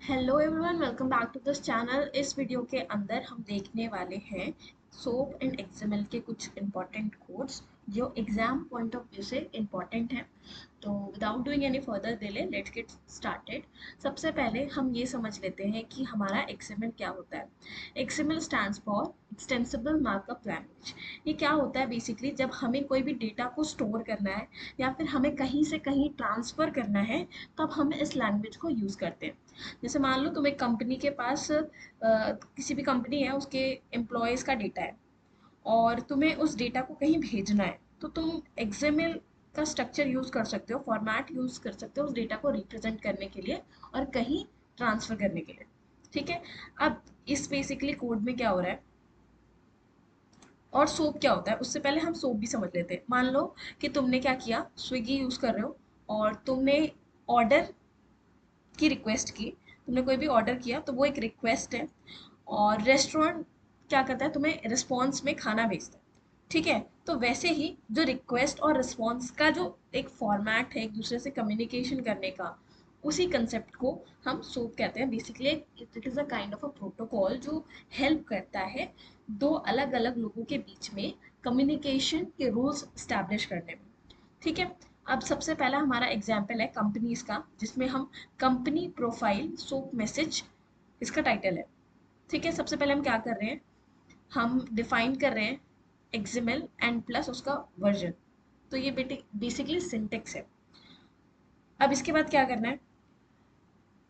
Hello everyone, welcome back to this channel. इस video के अंदर हम देखने वाले हैं सोप एंड एक्सएमएल के कुछ इंपॉर्टेंट कोड्स जो एग्जाम पॉइंट ऑफ व्यू से इंपॉर्टेंट हैं। तो without doing any further delay let's get started. सबसे पहले हम ये समझ लेते हैं कि हमारा एक्सएमएल क्या होता है। XML stands for extensible markup language. ये क्या होता है? बेसिकली जब हमें कोई भी डेटा को स्टोर करना है या फिर हमें कहीं से कहीं ट्रांसफ़र करना है तब हम इस लैंग्वेज को यूज़ करते हैं। जैसे मान लो तुम एक कंपनी के पास किसी भी कंपनी है, उसके एम्प्लॉयज़ का डेटा है और तुम्हें उस डेटा को कहीं भेजना है, तो तुम एक्सएमएल का स्ट्रक्चर यूज़ कर सकते हो, फॉर्मेट यूज़ कर सकते हो उस डेटा को रिप्रेजेंट करने के लिए और कहीं ट्रांसफ़र करने के लिए। ठीक है। अब इस बेसिकली कोड में क्या हो रहा है और सोप क्या होता है, उससे पहले हम सोप भी समझ लेते हैं। मान लो कि तुमने क्या किया, स्विगी यूज़ कर रहे हो और तुमने ऑर्डर की रिक्वेस्ट की। तुमने कोई भी ऑर्डर किया तो वो एक रिक्वेस्ट है और रेस्टोरेंट क्या करता है, तुम्हें रिस्पॉन्स में खाना भेजता है। ठीक है। तो वैसे ही जो रिक्वेस्ट और रिस्पॉन्स का जो एक फॉर्मेट है एक दूसरे से कम्युनिकेशन करने का, उसी कंसेप्ट को हम सोप कहते हैं। Basically it is a kind of a protocol जो हेल्प करता है दो अलग अलग लोगों के बीच में कम्युनिकेशन के रूल्स स्टैब्लिश करने में। ठीक है। अब सबसे पहला हमारा एग्जाम्पल है कंपनीज का, जिसमें हम कंपनी प्रोफाइल सोप मैसेज इसका टाइटल है। ठीक है। सबसे पहले हम क्या कर रहे हैं, हम डिफाइन कर रहे हैं एक्सएमएल एंड प्लस उसका वर्जन। तो ये बेसिकली सिंटेक्स है। अब इसके बाद क्या करना है,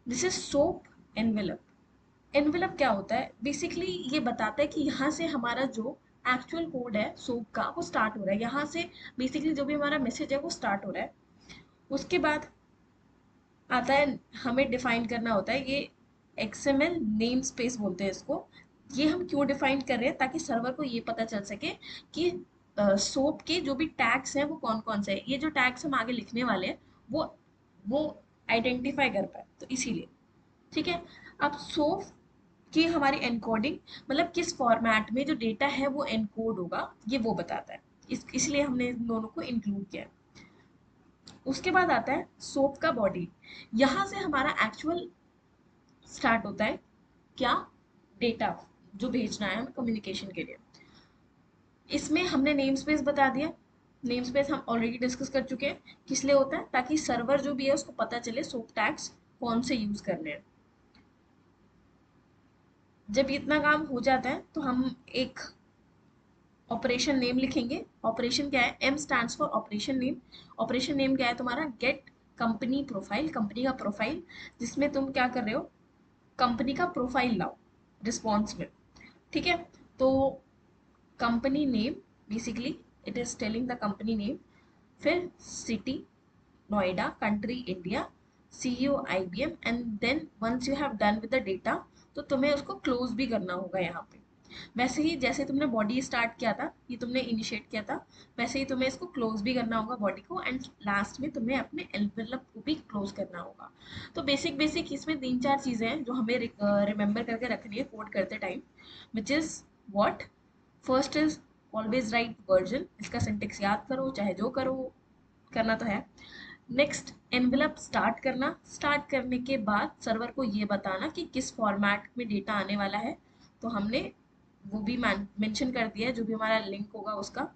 this is soap envelope. Envelope क्या होता है, बेसिकली ये बताता है कि यहाँ से हमारा जो एक्चुअल कोड है सोप का वो स्टार्ट हो रहा है। यहाँ से बेसिकली जो भी हमारा मैसेज है वो स्टार्ट हो रहा है। उसके बाद आता है, हमें डिफाइन करना होता है ये एक्सएमएल नेम स्पेस बोलते हैं इसको। ये हम क्यों डिफाइन कर रहे हैं, ताकि सर्वर को ये पता चल सके कि सोप के जो भी टैग्स हैं वो कौन कौन से हैं। ये जो टैग्स हम आगे लिखने वाले हैं वो आइडेंटिफाई कर पाए, तो इसीलिए। ठीक है। अब सोप की हमारी एनकोडिंग, मतलब किस फॉर्मेट में जो डेटा है वो एनकोड होगा, ये वो बताता है। इसलिए हमने इन दोनों को इंक्लूड किया है। उसके बाद आता है सोप का बॉडी। यहाँ से हमारा एक्चुअल स्टार्ट होता है क्या, डेटा जो भेजना है हमें कम्युनिकेशन के लिए। इसमें हमने नेम स्पेस बता दिया। नेम स्पेस हम ऑलरेडी डिस्कस कर चुके हैं, किस लिए होता है, ताकि सर्वर जो भी है उसको पता चले सोप टैग्स कौन से यूज करने हैं। जब इतना काम हो जाता है तो हम एक ऑपरेशन नेम लिखेंगे। ऑपरेशन क्या है, M stands for operation name. Operation name क्या है तुम्हारा, गेट कंपनी प्रोफाइल, कंपनी का प्रोफाइल, जिसमें तुम क्या कर रहे हो, कंपनी का प्रोफाइल लाओ रिस्पॉन्स में। ठीक है। तो company name, basically it is telling the company name, फिर city Noida, country India, CEO IBM, and then once you have done with the data तो तुम्हें उसको क्लोज भी करना होगा यहाँ पे। वैसे ही जैसे तुमने बॉडी स्टार्ट किया था, ये तुमने इनिशिएट किया था, वैसे ही तुम्हें इसको क्लोज भी करना होगा बॉडी को, एंड लास्ट में तुम्हें अपने एनवेलप को भी क्लोज करना होगा। तो बेसिक बेसिक इसमें तीन चार चीज़ें हैं जो हमें रिमेंबर करके रखनी है कोड करते time, which is what. First is always right version, इसका सिंटेक्स याद करो चाहे जो करो, करना तो है। नेक्स्ट एनवेलप स्टार्ट करना, स्टार्ट करने के बाद सर्वर को ये बताना कि किस फॉर्मेट में डेटा आने वाला है, तो हमने वो भी मेंशन कर दिया है, जो भी हमारा लिंक होगा उसका।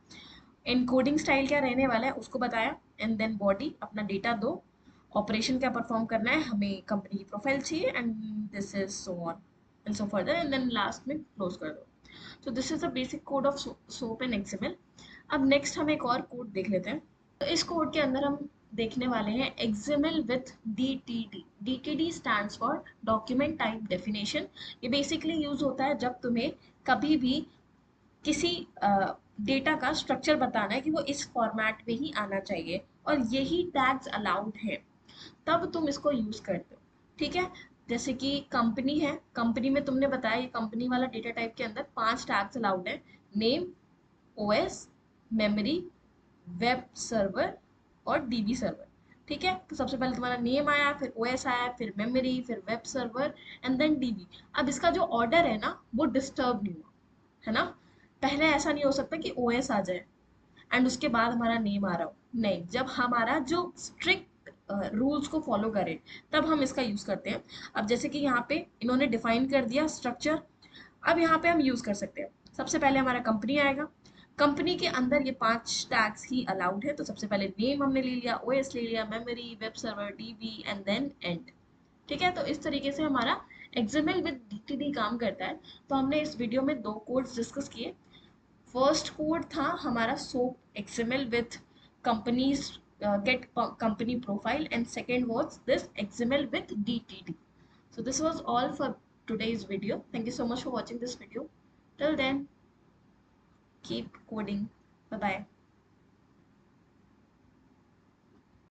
एनकोडिंग स्टाइल क्या रहने वाला है उसको बताया, एंड देन बॉडी अपना डेटा दो, ऑपरेशन क्या परफॉर्म करना है, हमें कंपनी की प्रोफाइल चाहिए, and this is so on and so further, and then last में क्लोज कर दो। तो this is the basic code of SOAP and XML. अब नेक्स्ट हम एक और कोड देख लेते हैं। तो इस कोड के अंदर हम देखने वाले हैं XML with DTD. DTD stands for document type definition. ये बेसिकली यूज होता है जब तुम्हें कभी भी किसी डेटा का स्ट्रक्चर बताना है कि वो इस फॉर्मेट में ही आना चाहिए और यही टैग्स अलाउड है, तब तुम इसको यूज करते हो। ठीक है। जैसे कि कंपनी है, कंपनी में तुमने बताया ये कंपनी वाला डेटा टाइप के अंदर 5 टैग्स अलाउड है, name, OS, memory, web server और डीबी सर्वर। ठीक है। तो सबसे पहले तुम्हारा नेम आया, फिर ओएस आया, फिर मेमोरी, फिर web server, and then DB. अब इसका जो ऑर्डर है ना वो डिस्टर्ब नहीं हुआ, है ना। पहले ऐसा नहीं हो सकता कि ओएस आ जाए एंड उसके बाद हमारा नेम आ रहा हो, नहीं। जब हमारा जो स्ट्रिक्ट रूल्स को फॉलो करें, तब हम इसका यूज़ करते हैं। अब जैसे कि यहाँ पे इन्होंने डिफाइन कर दिया स्ट्रक्चर, अब यहाँ पे हम यूज़ कर सकते हैं। सबसे पहले हमारा कंपनी आएगा, कंपनी के अंदर ये 5 टैग्स ही अलाउड है। तो सबसे पहले नेम हमने ले लिया, ओएस ले लिया, memory, web server, DB and then end. ठीक है, तो इस तरीके से हमारा एक्सएमएल विद डीटीडी काम करता है। तो हमने इस वीडियो में 2 कोड्स डिस्कस किए। फर्स्ट कोड था हमारा soap XML with companies get company profile, and second was this XML with DTD. So this was all for today's video. Thank you so much for watching this video. Till then, keep coding. Bye bye.